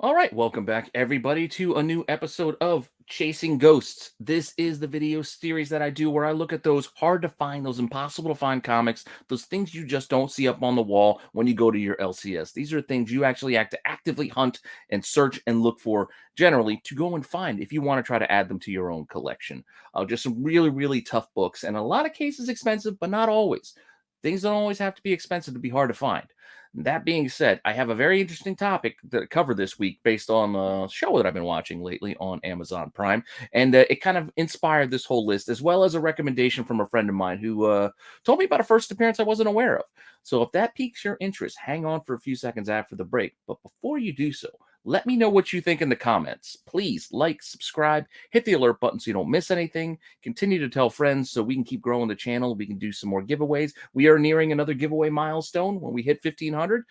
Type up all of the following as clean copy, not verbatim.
All right, welcome back, everybody, to a new episode of Chasing Ghosts. This is the video series that I do where I look at those hard to find, those impossible to find comics, those things you just don't see up on the wall when you go to your LCS. These are things you actually have to actively hunt and search and look for, generally, to go and find if you want to try to add them to your own collection. Just some really, really tough books, and in a lot of cases expensive, but not always. Things don't always have to be expensive to be hard to find. That being said, I have a very interesting topic to cover this week based on a show that I've been watching lately on Amazon Prime. And it kind of inspired this whole list, as well as a recommendation from a friend of mine who told me about a first appearance I wasn't aware of. So if that piques your interest, hang on for a few seconds after the break. But before you do so, let me know what you think in the comments. Please like, subscribe, hit the alert button so you don't miss anything. Continue to tell friends so we can keep growing the channel. We can do some more giveaways. We are nearing another giveaway milestone when we hit 1,500.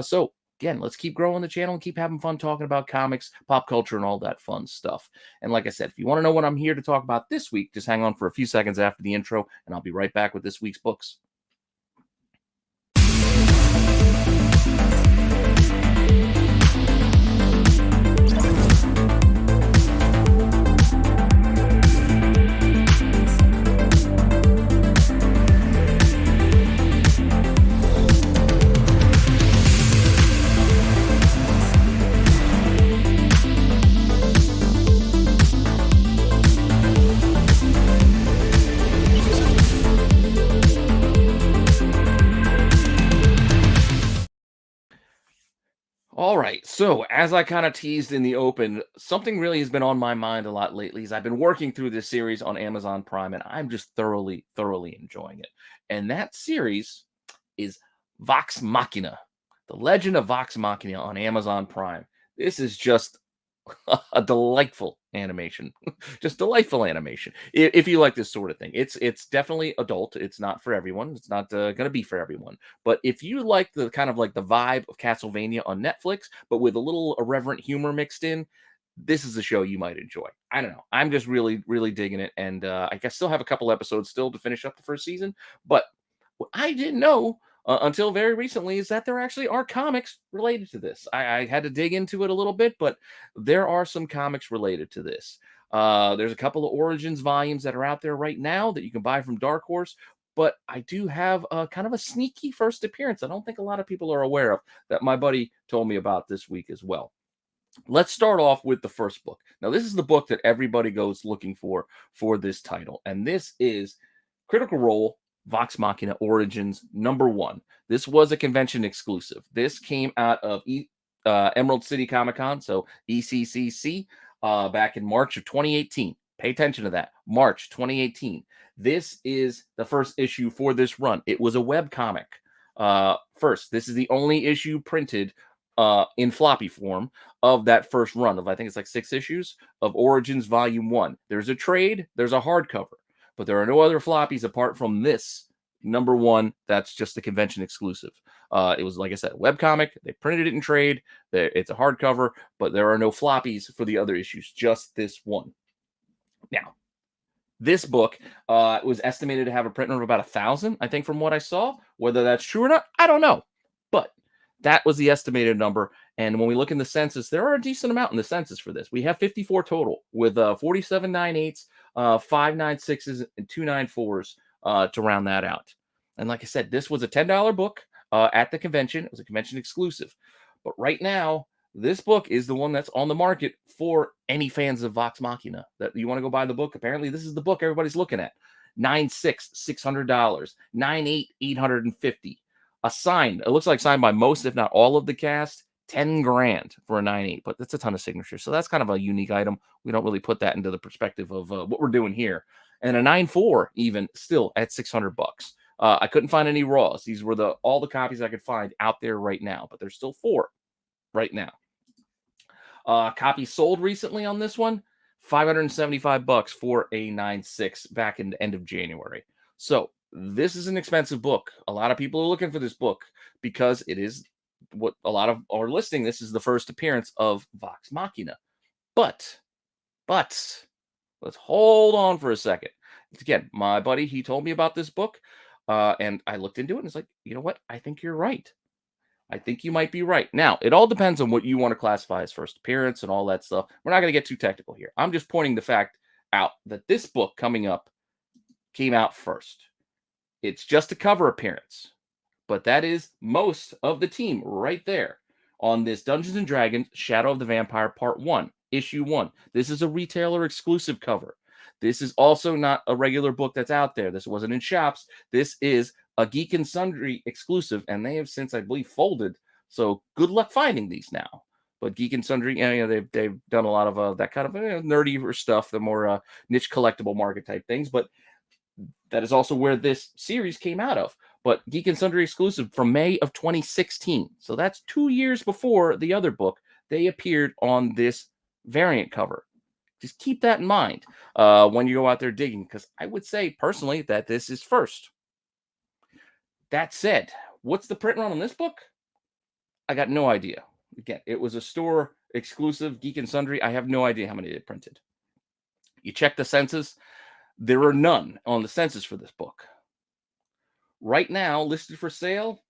So again, let's keep growing the channel and keep having fun talking about comics, pop culture, and all that fun stuff. And like I said, if you want to know what I'm here to talk about this week, just hang on for a few seconds after the intro, and I'll be right back with this week's books. All right. So, as I kind of teased in the open, something really has been on my mind a lot lately. Is I've been working through this series on Amazon Prime, and I'm just thoroughly, thoroughly enjoying it. And that series is Vox Machina, The Legend of Vox Machina on Amazon Prime. This is just a delightful animation. Just delightful animation. If you like this sort of thing, it's definitely adult. It's not for everyone. It's not going to be for everyone. But if you like the kind of like the vibe of Castlevania on Netflix, but with a little irreverent humor mixed in, this is a show you might enjoy. I don't know. I'm just really, really digging it, and I guess still have a couple episodes still to finish up the first season. But what I didn't know until very recently is that there actually are comics related to this. I had to dig into it a little bit, but there are some comics related to this. There's a couple of Origins volumes that are out there right now that you can buy from Dark Horse, but I do have a kind of a sneaky first appearance I don't think a lot of people are aware of that my buddy told me about this week as well. Let's start off with the first book. Now, this is the book that everybody goes looking for this title, and this is Critical Role Vox Machina Origins #1. This was a convention exclusive. This came out of Emerald City Comic Con, so ECCC, back in March of 2018. Pay attention to that. March 2018. This is the first issue for this run. It was a web comic. First, this is the only issue printed in floppy form of that first run of, I think it's like 6 issues of Origins Volume 1. There's a trade, there's a hardcover, but there are no other floppies apart from this #1. That's just the convention exclusive. It was, like I said, a webcomic. They printed it in trade. It's a hardcover, but there are no floppies for the other issues, just this one. Now, this book was estimated to have a print run of about 1,000, I think, from what I saw. Whether that's true or not, I don't know. But that was the estimated number. And when we look in the census, there are a decent amount in the census for this. We have 54 total with 47 9/8, 5 9/6s, and 2 9/4s to round that out. And like I said, this was a $10 book at the convention. It was a convention exclusive. But right now, this book is the one that's on the market for any fans of Vox Machina. That you want to go buy the book. Apparently, this is the book everybody's looking at. 9/6, $600. 9/8, $850. Signed. It looks like signed by most, if not all, of the cast. 10 grand for a 9/8, but that's a ton of signatures. So that's kind of a unique item. We don't really put that into the perspective of what we're doing here. And a 9/4 even still at $600. I couldn't find any raws. These were all the copies I could find out there right now, but there's still 4 right now. Copies sold recently on this one, $575 for a 9/6 back in the end of January. So this is an expensive book. A lot of people are looking for this book because it is what a lot of are listing. This is the first appearance of Vox Machina. But let's hold on for a second. Again, my buddy, he told me about this book, and I looked into it, and it's like, you know what? I think you're right. I think you might be right. Now, it all depends on what you want to classify as first appearance and all that stuff. We're not going to get too technical here. I'm just pointing the fact out that this book coming up came out first. It's just a cover appearance, but that is most of the team right there on this Dungeons and Dragons Shadow of the Vampire Part 1, Issue 1. This is a retailer exclusive cover. This is also not a regular book that's out there. This wasn't in shops. This is a Geek and Sundry exclusive, and they have since, I believe, folded. So good luck finding these now. But Geek and Sundry, they've done a lot of that kind of nerdier stuff, the more niche collectible market type things. But that is also where this series came out of. But Geek and Sundry exclusive from May of 2016. So that's 2 years before the other book. They appeared on this variant cover. Just keep that in mind when you go out there digging, because I would say personally that this is first. That said, what's the print run on this book? I got no idea. Again, it was a store exclusive, Geek and Sundry. I have no idea how many they printed. You check the census. There are none on the census for this book. Right now, listed for sale,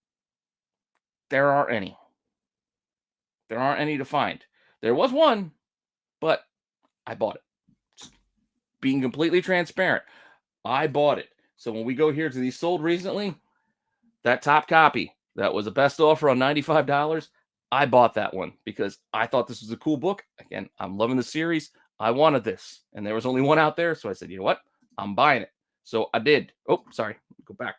there aren't any. There aren't any to find. There was one, but I bought it. Just being completely transparent, I bought it. So when we go here to these sold recently, that top copy that was a best offer on $95, I bought that one because I thought this was a cool book. Again, I'm loving the series. I wanted this, and there was only one out there, so I said, you know what? I'm buying it. So I did. Oh, sorry. Go back.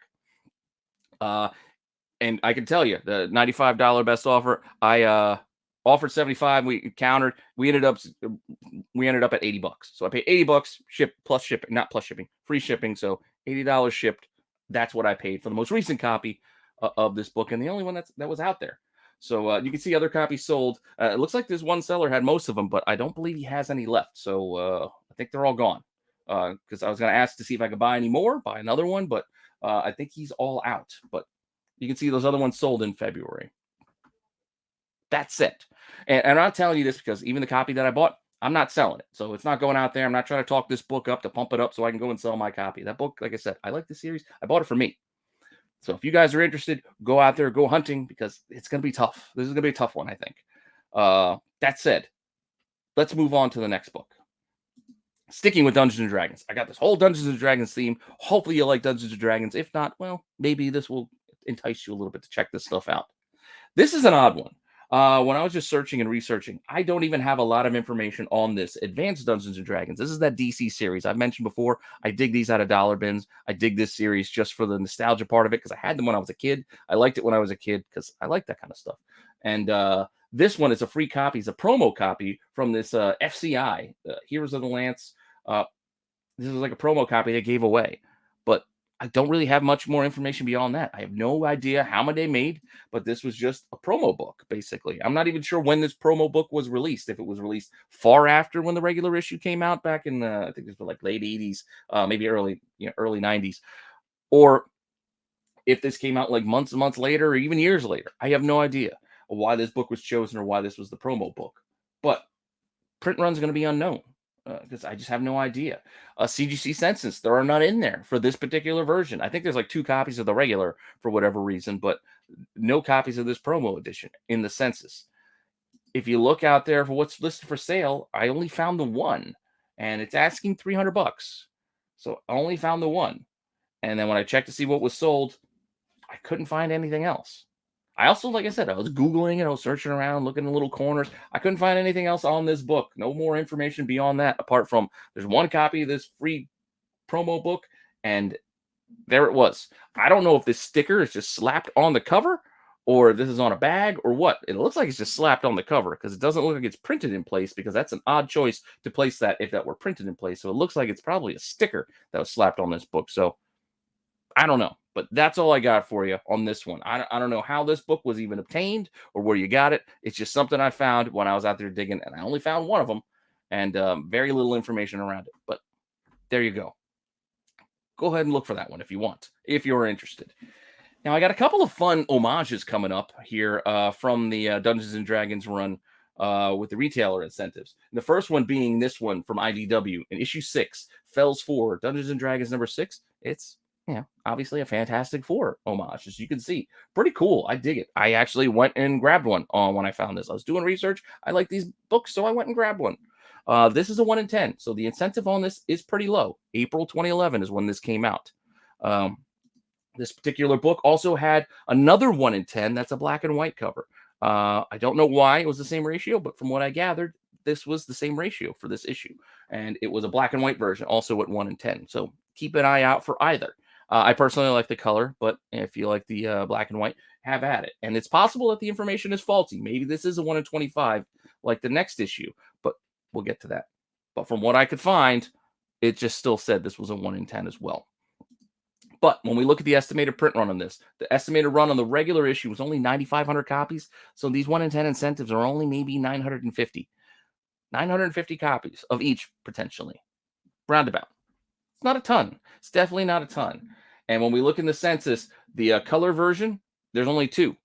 And I can tell you the $95 best offer. I offered 75. We countered. We ended up at $80. So I paid $80 ship plus shipping, not plus shipping, free shipping. So $80 shipped. That's what I paid for the most recent copy of this book, and the only one that was out there. So you can see other copies sold. It looks like this one seller had most of them, but I don't believe he has any left. So I think they're all gone. Because I was going to ask to see if I could buy any more, buy another one, but I think he's all out. But you can see those other ones sold in February. That's it. And I'm not telling you this because even the copy that I bought, I'm not selling it. So it's not going out there. I'm not trying to talk this book up to pump it up so I can go and sell my copy. That book, like I said, I like the series. I bought it for me. So if you guys are interested, go out there, go hunting, because it's going to be tough. This is going to be a tough one, I think. That said, let's move on to the next book. Sticking with Dungeons and Dragons. I got this whole Dungeons and Dragons theme. Hopefully you like Dungeons and Dragons. If not, well, maybe this will entice you a little bit to check this stuff out. This is an odd one. When I was just searching and researching, I don't even have a lot of information on this Advanced Dungeons and Dragons. This is that DC series I've mentioned before. I dig these out of dollar bins. I dig this series just for the nostalgia part of it because I had them when I was a kid. I liked it when I was a kid because I like that kind of stuff. And this one is a free copy. It's a promo copy from this FCI, Heroes of the Lance. This is like a promo copy they gave away. But I don't really have much more information beyond that. I have no idea how many they made, but this was just a promo book, basically. I'm not even sure when this promo book was released. If it was released far after when the regular issue came out back in, I think it was like late 80s, maybe early 90s, or if this came out like months and months later or even years later. I have no idea why this book was chosen or why this was the promo book. But print run's going to be unknown. Because I just have no idea. CGC census, there are none in there for this particular version. I think there's like 2 copies of the regular for whatever reason, but no copies of this promo edition in the census. If you look out there for what's listed for sale, I only found the one, and it's asking $300. So I only found the one. And then when I checked to see what was sold, I couldn't find anything else. I also, like I said, I was Googling and I was searching around, looking in little corners. I couldn't find anything else on this book. No more information beyond that, apart from there's one copy of this free promo book, and there it was. I don't know if this sticker is just slapped on the cover or if this is on a bag or what. It looks like it's just slapped on the cover because it doesn't look like it's printed in place, because that's an odd choice to place that if that were printed in place. So it looks like it's probably a sticker that was slapped on this book. So I don't know, but that's all I got for you on this one. I don't know how this book was even obtained or where you got it. It's just something I found when I was out there digging, and I only found one of them, and very little information around it. But there you go. Go ahead and look for that one if you want, if you're interested. Now, I got a couple of fun homages coming up here from the Dungeons and Dragons run with the retailer incentives. And the first one being this one from IDW in issue 6, Fells 4, Dungeons and Dragons number 6. It's obviously a Fantastic Four homage, as you can see. Pretty cool. I dig it. I actually went and grabbed one when I found this. I was doing research. I like these books, so I went and grabbed one. This is a 1 in 10, so the incentive on this is pretty low. April 2011 is when this came out. Um, this particular book also had another 1 in 10 that's a black and white cover. I don't know why it was the same ratio, but from what I gathered, this was the same ratio for this issue. And it was a black and white version, also at 1 in 10. So keep an eye out for either. I personally like the color, but if you like the black and white, have at it. And it's possible that the information is faulty. Maybe this is a 1 in 25, like the next issue, but we'll get to that. But from what I could find, it just still said this was a 1 in 10 as well. But when we look at the estimated print run on this, the estimated run on the regular issue was only 9,500 copies. So these 1 in 10 incentives are only maybe 950. 950 copies of each, potentially. Roundabout. It's not a ton. It's definitely not a ton. And when we look in the census, the color version, there's only two,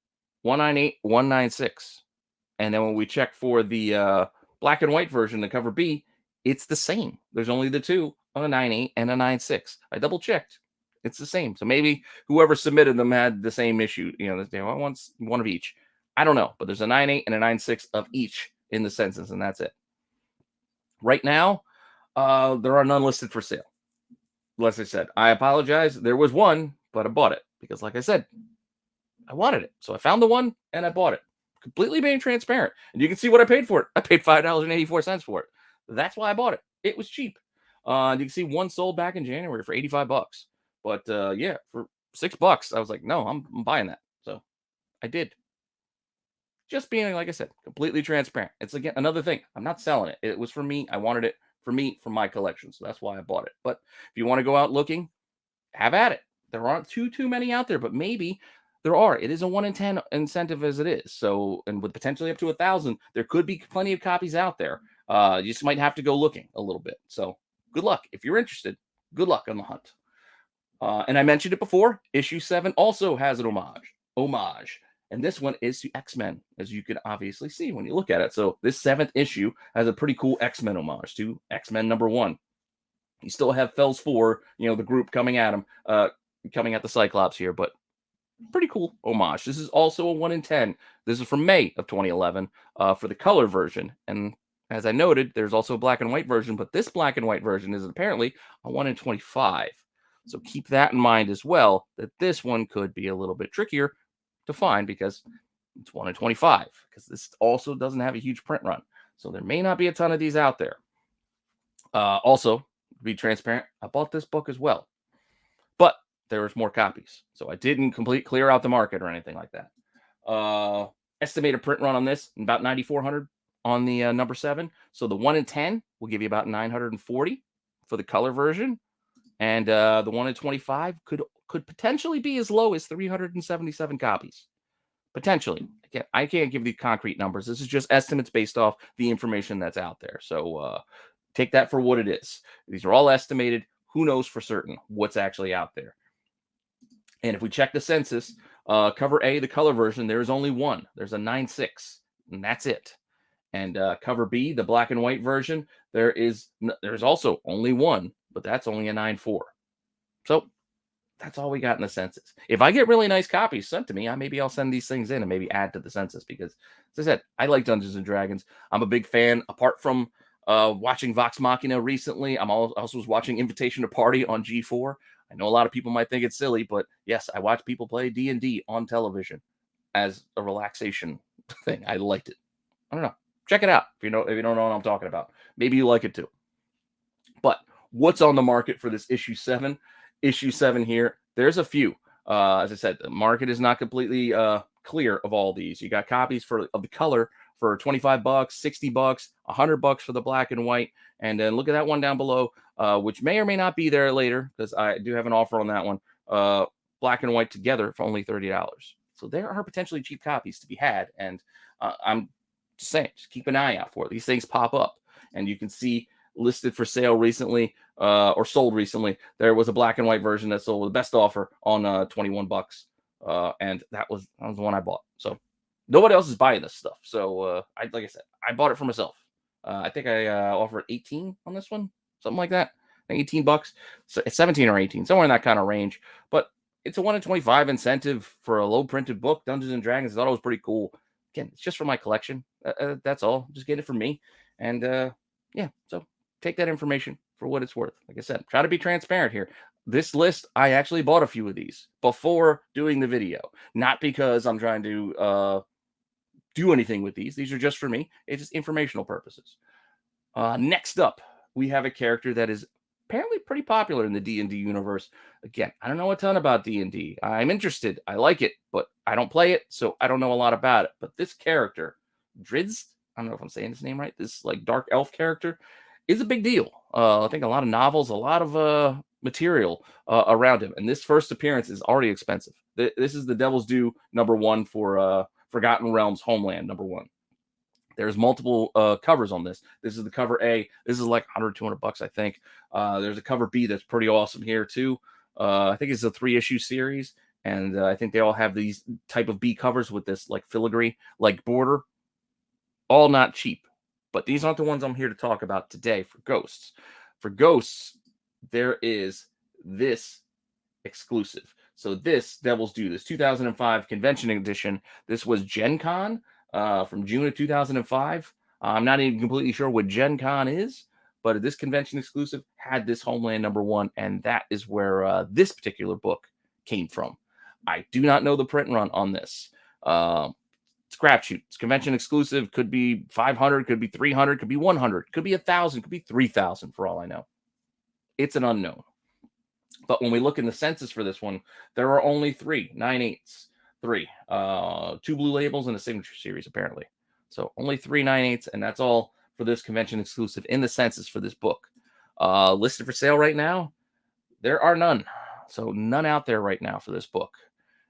198, 196. And then when we check for the black and white version, the cover B, it's the same. There's only the two, a 98 and a 96. I double checked. It's the same. So maybe whoever submitted them had the same issue. They want one of each. I don't know, but there's a 98 and a 96 of each in the census, and that's it. Right now, there are none listed for sale. Like I said, I apologize. There was one, but I bought it because, like I said, I wanted it. So I found the one and I bought it. Completely being transparent. And you can see what I paid for it. I paid $5.84 for it. That's why I bought it. It was cheap. You can see one sold back in January for $85. But yeah, for $6, I was like, no, I'm buying that. So I did. Just being, like I said, completely transparent. It's again another thing. I'm not selling it. It was for me. I wanted it for me, for my collection. So that's why I bought it. But if you want to go out looking, have at it. There aren't too many out there, but maybe there are. It is a 1 in 10 incentive as it is. So, and with potentially up to 1,000, there could be plenty of copies out there. You just might have to go looking a little bit. So good luck. If you're interested, good luck on the hunt. And I mentioned it before, issue 7 also has an homage. And this one is to X-Men, as you can obviously see when you look at it. So this 7th issue has a pretty cool X-Men homage to X-Men #1. You still have Fells 4, the group coming at him, coming at the Cyclops here, but pretty cool homage. This is also a 1 in 10. This is from May of 2011 for the color version. And as I noted, there's also a black and white version, but this black and white version is apparently a 1 in 25. So keep that in mind as well, that this one could be a little bit trickier to find because it's 1 in 25, because this also doesn't have a huge print run. So there may not be a ton of these out there. Also, to be transparent, I bought this book as well, but there was more copies. So I didn't clear out the market or anything like that. Estimated print run on this, about 9,400 on the number 7. So the 1 in 10 will give you about 940 for the color version. And the 1 in 25 could potentially be as low as 377 copies. Potentially. I can't give the concrete numbers. This is just estimates based off the information that's out there. So take that for what it is. These are all estimated. Who knows for certain what's actually out there? And if we check the census, cover A, the color version, there is only one. There's a 9.6, and that's it. And cover B, the black and white version, there's also only one, but that's only a 9.4. So that's all we got in the census. If I get really nice copies sent to me, maybe I'll send these things in and maybe add to the census because, as I said, I like Dungeons and Dragons. I'm a big fan. Apart from watching Vox Machina recently, I'm also was watching Invitation to Party on G4. I know a lot of people might think it's silly, but yes, I watch people play D&D on television as a relaxation thing. I liked it. I don't know. Check it out if you don't know what I'm talking about. Maybe you like it too. But what's on the market for this issue 7? Issue 7 here, there's a few. As I said, the market is not completely clear of all these. You got copies of the color for $25, $60, $100 for the black and white. And then look at that one down below, which may or may not be there later because I do have an offer on that one. Black and white together for only $30. So there are potentially cheap copies to be had. And I'm just saying, just keep an eye out for it. These things pop up. And you can see listed for sale recently or sold recently. There was a black and white version that sold with the best offer on $21. And that was the one I bought. So nobody else is buying this stuff. So like I said, I bought it for myself. I think I offered 18 on this one, something like that. $18. So it's 17 or 18, somewhere in that kind of range. But it's a 1 in 25 incentive for a low printed book. Dungeons and Dragons. I thought it was pretty cool. Again, it's just for my collection. That's all. Just get it for me. And yeah, so take that information for what it's worth. Like I said, try to be transparent here. This list, I actually bought a few of these before doing the video, not because I'm trying to do anything with these. These are just for me. It's just informational purposes. Next up, we have a character that is apparently pretty popular in the D&D universe. Again, I don't know a ton about D&D. I'm interested. I like it, but I don't play it, so I don't know a lot about it. But this character, Drizzt, I don't know if I'm saying his name right, this like dark elf character, is a big deal. I think a lot of novels, a lot of material around him. And this first appearance is already expensive. This is the Devil's Due #1 for Forgotten Realms Homeland #1. There's multiple covers on this. This is the cover A. This is like 100, $200, I think. There's a cover B that's pretty awesome here too. I think it's a 3-issue series, and I think they all have these type of B covers with this like filigree like border. All not cheap, but these aren't the ones I'm here to talk about today for Ghosts. For Ghosts, there is this exclusive. So this Devil's Due, this 2005 convention edition, this was Gen Con from June of 2005. I'm not even completely sure what Gen Con is, but this convention exclusive had this Homeland #1, and that is where this particular book came from. I do not know the print run on this. It's crapshoot. It's convention exclusive. Could be 500, could be 300, could be 100, could be 1,000, could be 3,000 for all I know. It's an unknown. But when we look in the census for this one, there are only 3 9/8s, 3, 2 blue labels and a signature series apparently. So only 3 9/8s, and that's all for this convention exclusive in the census for this book. Listed for sale right now, there are none. So none out there right now for this book.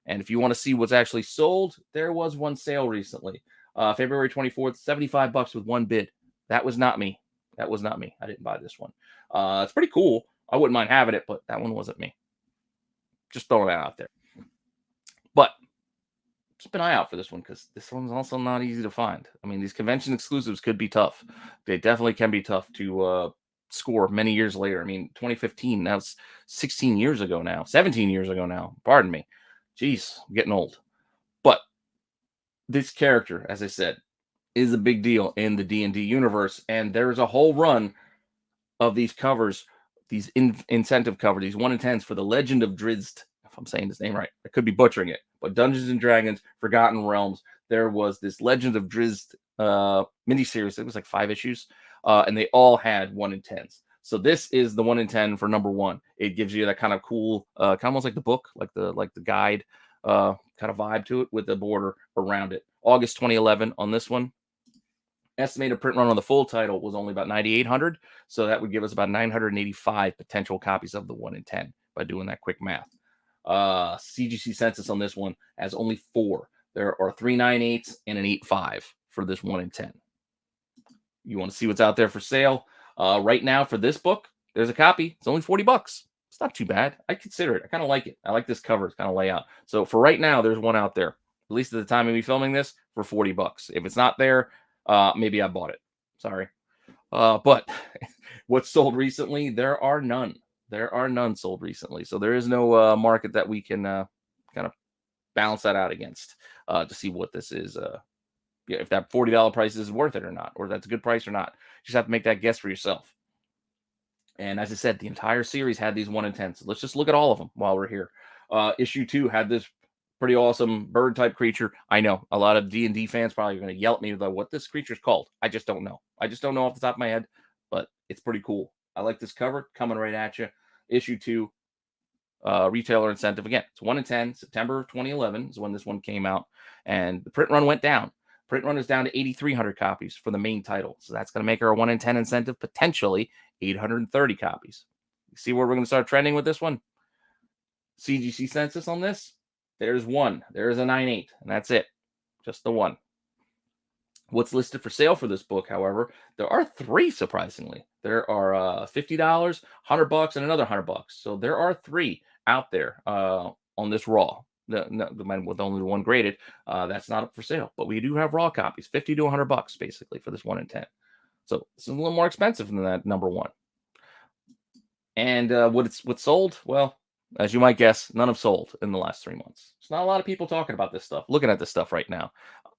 And if you want to see what's actually sold, there was one sale recently, February 24th, $75 with one bid. That was not me. That was not me. I didn't buy this one. It's pretty cool. I wouldn't mind having it, but that one wasn't me. Just throwing that out there. But keep an eye out for this one because this one's also not easy to find. I mean, these convention exclusives could be tough. They definitely can be tough to score many years later. I mean, 2015, that's 16 years ago now, 17 years ago now. Pardon me. Jeez, I'm getting old. But this character, as I said, is a big deal in the D&D universe, and there's a whole run of these covers, these incentive covers, these 1 in 10s for the Legend of Drizzt. If I'm saying his name right, I could be butchering it, but Dungeons and Dragons, Forgotten Realms. There was this Legend of Drizzt miniseries. It was like 5 issues, and they all had 1 in 10s. So this is the 1 in 10 for #1. It gives you that kind of cool, kind of almost like the book, like the guide kind of vibe to it with the border around it. August 2011 on this one. Estimated print run on the full title was only about 9,800, so that would give us about 985 potential copies of the 1 in 10 by doing that quick math. CGC census on this one has only 4. There are 3 9/8s and an 8/5 for this 1 in 10. You want to see what's out there for sale? Right now for this book, there's a copy. It's only $40. It's not too bad. I consider it. I kind of like it. I like this cover. It's kind of layout. So for right now, there's one out there. At least at the time of me filming this, for $40. If it's not there, maybe I bought it. Sorry. But what's sold recently? There are none. There are none sold recently. So there is no market that we can kind of balance that out against to see what this is. If that $40 price is worth it or not, or that's a good price or not. You just have to make that guess for yourself. And as I said, the entire series had these 1 in 10s. So let's just look at all of them while we're here. Issue 2 had this pretty awesome bird type creature. I know a lot of D&D fans probably are going to yell at me about what this creature's called. I just don't know. I just don't know off the top of my head, but it's pretty cool. I like this cover coming right at you. Issue 2, retailer incentive. Again, it's 1 in 10. September of 2011 is when this one came out. And the print run went down. Print run is down to 8,300 copies for the main title. So that's going to make our 1 in 10 incentive potentially 830 copies. You see where we're going to start trending with this one? CGC census on this? There's 1. There's a 9/8, and that's it. Just the 1. What's listed for sale for this book, however, there are 3, surprisingly. There are $50, $100, and another $100. So there are 3 out there on this raw. The man with only 1 graded, that's not up for sale. But we do have raw copies, $50 to $100 basically for this 1 in 10. So it's a little more expensive than that #1. And what's sold? Well, as you might guess, none have sold in the last 3 months. There's not a lot of people talking about this stuff, looking at this stuff right now.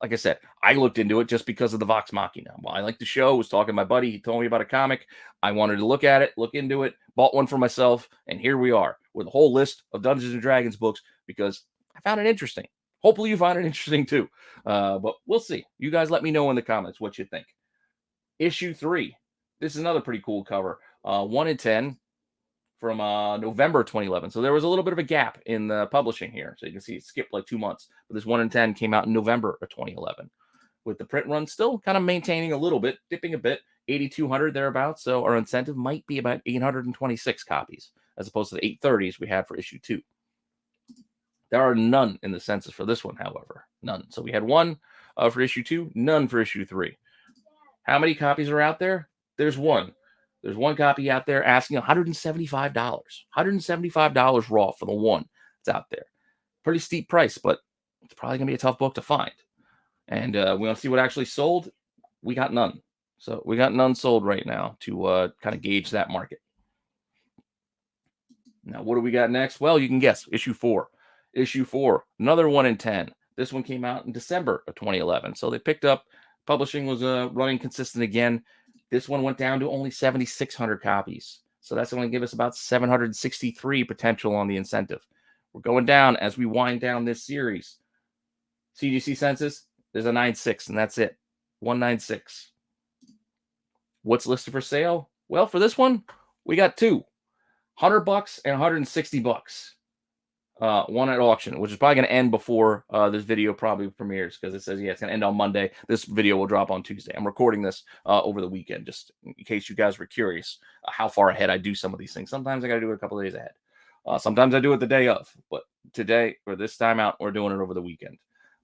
Like I said, I looked into it just because of the Vox Machina. Well, I like the show. Was talking to my buddy. He told me about a comic. I wanted to look at it, look into it, bought one for myself, and here we are with a whole list of Dungeons and Dragons books because I found it interesting. Hopefully, you find it interesting too. But we'll see. You guys let me know in the comments what you think. Issue 3. This is another pretty cool cover. 1 in 10 from November 2011. So there was a little bit of a gap in the publishing here. So you can see it skipped like 2 months. But this 1 in 10 came out in November of 2011. With the print run still kind of maintaining a little bit, dipping a bit, 8,200 thereabouts. So our incentive might be about 826 copies as opposed to the 830s we had for issue 2. There are none in the census for this one, however. None. So we had one for issue 2, none for issue 3. How many copies are out there? There's one. There's one copy out there asking $175. $175 raw for the one that's out there. Pretty steep price, but it's probably going to be a tough book to find. And we want to see what actually sold. We got none. So we got none sold right now to kind of gauge that market. Now, what do we got next? Well, you can guess. Issue 4. Issue 4. Another 1 in 10. This one came out in December of 2011. So they picked up. Publishing was running consistent again. This one went down to only 7,600 copies. So that's going to give us about 763 potential on the incentive. We're going down as we wind down this series. CGC census, there's a 9.6, and that's it. 196. What's listed for sale? Well, for this one, we got two. $100 and $160. One at auction, which is probably going to end before this video probably premieres because it says, yeah, it's going to end on Monday. This video will drop on Tuesday. I'm recording this over the weekend, just in case you guys were curious how far ahead I do some of these things. Sometimes I got to do it a couple of days ahead. Sometimes I do it the day of, but today or this time out, we're doing it over the weekend.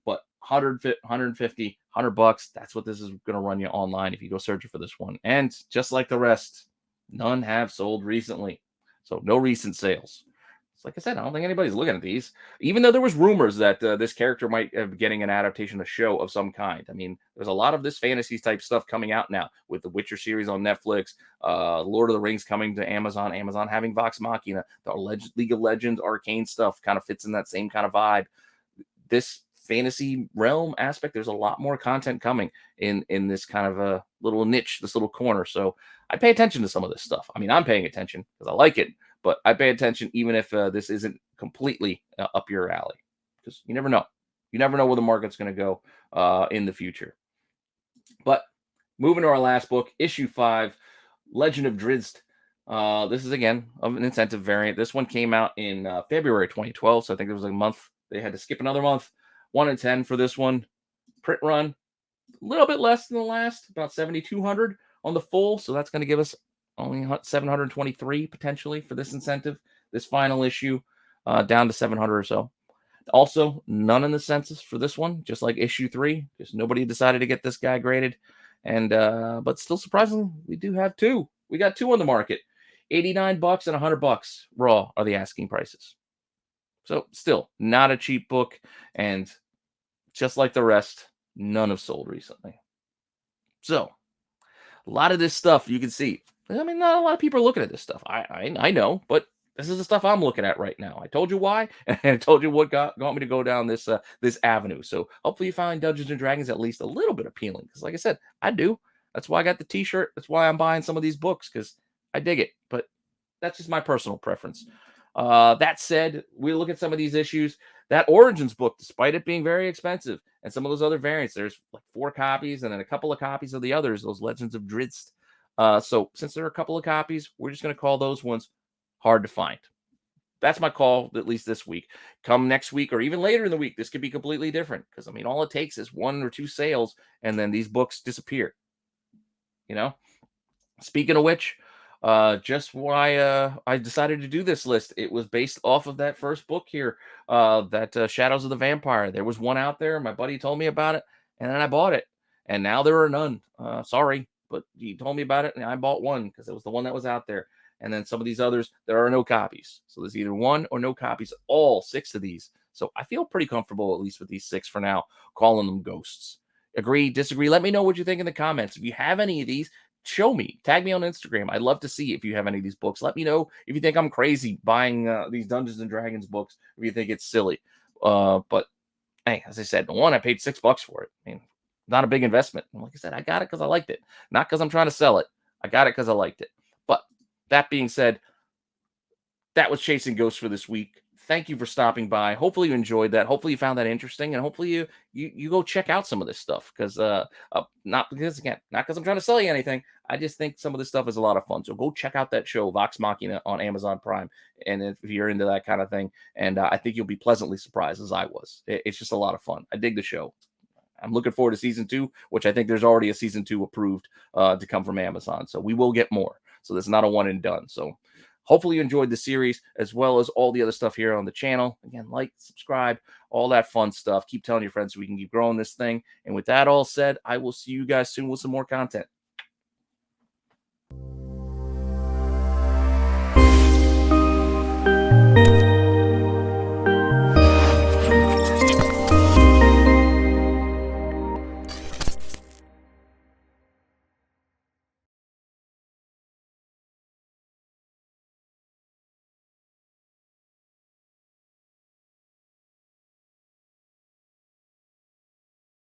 But 150, $100, that's what this is going to run you online if you go searching for this one. And just like the rest, none have sold recently. So no recent sales. Like I said, I don't think anybody's looking at these, even though there was rumors that this character might be getting an adaptation, a show of some kind. I mean, there's a lot of this fantasy type stuff coming out now with the Witcher series on Netflix, Lord of the Rings coming to Amazon, Amazon having Vox Machina, the League of Legends, Arcane stuff kind of fits in that same kind of vibe. This fantasy realm aspect, there's a lot more content coming in this kind of a little niche, this little corner. So I pay attention to some of this stuff. I mean, I'm paying attention because I like it. But I pay attention even if this isn't completely up your alley, because you never know. You never know where the market's going to go in the future. But moving to our last book, issue 5, Legend of Drizzt. This is, again, of an incentive variant. This one came out in February 2012, so I think it was a month. They had to skip another month. 1 in 10 for this one. Print run, a little bit less than the last, about 7,200 on the full, so that's going to give us only 723 potentially for this incentive, this final issue, down to 700 or so. Also, none in the census for this one, just like issue 3, because nobody decided to get this guy graded. And but still surprisingly, we do have two. We got two on the market. $89 and $100 raw are the asking prices. So still not a cheap book, and just like the rest, none have sold recently. So a lot of this stuff you can see. I mean, not a lot of people are looking at this stuff. I know, but this is the stuff I'm looking at right now. I told you why, and I told you what got me to go down this this avenue. So hopefully you find Dungeons and Dragons at least a little bit appealing. Because like I said, I do. That's why I got the T-shirt. That's why I'm buying some of these books because I dig it. But that's just my personal preference. That said, we look at some of these issues. That Origins book, despite it being very expensive, and some of those other variants, there's like 4 copies and then a couple of copies of the others, those Legends of Drizzt. So since there are a couple of copies, we're just going to call those ones hard to find. That's my call, at least this week. Come next week or even later in the week, this could be completely different because, I mean, all it takes is 1 or 2 sales and then these books disappear. You know? Speaking of which, just why I decided to do this list. It was based off of that first book here, that Shadows of the Vampire. There was one out there. My buddy told me about it, and then I bought it. And now there are none. Sorry, but he told me about it, and I bought one because it was the one that was out there. And then some of these others, there are no copies. So there's either 1 or no copies, all 6 of these. So I feel pretty comfortable, at least with these 6 for now, calling them ghosts. Agree, disagree? Let me know what you think in the comments. If you have any of these, show me, tag me on Instagram. I'd love to see if you have any of these books. Let me know if you think I'm crazy buying these Dungeons and Dragons books, if you think it's silly. But hey, as I said, the one I paid $6 for it. I mean, not a big investment. And like I said, I got it because I liked it, not because I'm trying to sell it. I got it because I liked it. But that being said, that was Chasing Ghosts for this week. Thank you for stopping by. Hopefully you enjoyed that. Hopefully you found that interesting, and hopefully you go check out some of this stuff because not because again, not because I'm trying to sell you anything. I just think some of this stuff is a lot of fun. So go check out that show Vox Machina on Amazon Prime, and if you're into that kind of thing, and I think you'll be pleasantly surprised as I was. It's just a lot of fun. I dig the show. I'm looking forward to season 2, which I think there's already a season 2 approved to come from Amazon. So we will get more. So this is not a one and done. So hopefully you enjoyed the series as well as all the other stuff here on the channel. Again, like, subscribe, all that fun stuff. Keep telling your friends so we can keep growing this thing. And with that all said, I will see you guys soon with some more content.